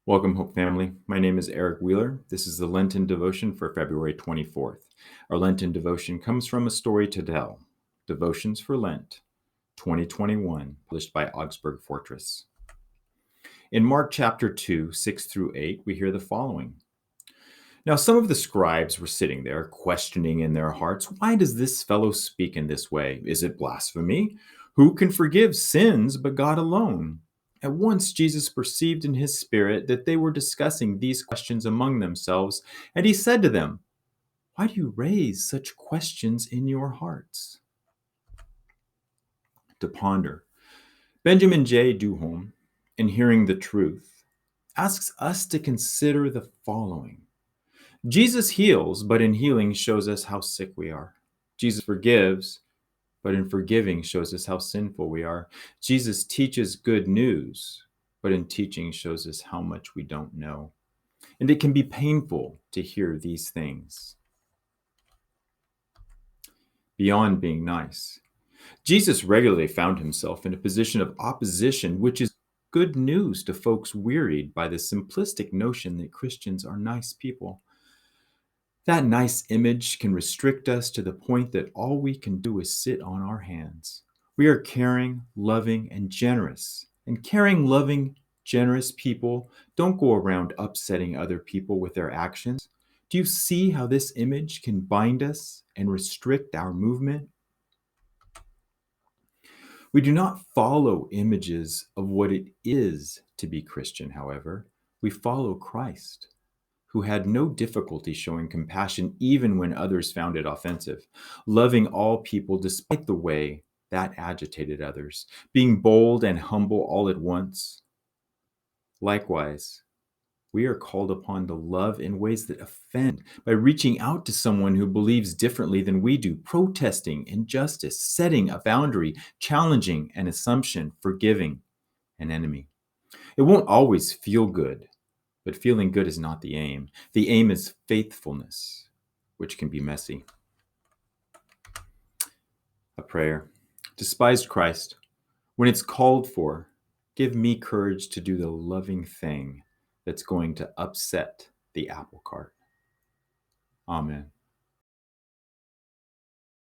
Welcome, Hope Family. My name is Eric Wheeler. This is the Lenten devotion for February 24th. Our Lenten devotion comes from A Story to Tell, Devotions for Lent, 2021, published by Augsburg Fortress. In Mark chapter 2, 6 through 8, we hear the following. Now some of the scribes were sitting there, questioning in their hearts, "Why does this fellow speak in this way? Is it blasphemy? Who can forgive sins but God alone?" At once Jesus perceived in his spirit that they were discussing these questions among themselves, and he said to them, "Why do you raise such questions in your hearts?" To ponder. Benjamin J. Duholm, in Hearing the Truth, asks us to consider the following. Jesus heals, but in healing shows us how sick we are. Jesus forgives, but in forgiving shows us how sinful we are. Jesus teaches good news, but in teaching shows us how much we don't know. And it can be painful to hear these things. Beyond being nice, Jesus regularly found himself in a position of opposition, which is good news to folks wearied by the simplistic notion that Christians are nice people. That nice image can restrict us to the point that all we can do is sit on our hands. We are caring, loving, and generous. And caring, loving, generous people don't go around upsetting other people with their actions. Do you see how this image can bind us and restrict our movement? We do not follow images of what it is to be Christian, however. We follow Christ, who had no difficulty showing compassion even when others found it offensive, loving all people despite the way that agitated others, being bold and humble all at once. Likewise, we are called upon to love in ways that offend by reaching out to someone who believes differently than we do, protesting injustice, setting a boundary, challenging an assumption, forgiving an enemy. It won't always feel good, but feeling good is not the aim. The aim is faithfulness, which can be messy. A prayer. Despised Christ, when it's called for, give me courage to do the loving thing that's going to upset the apple cart. Amen.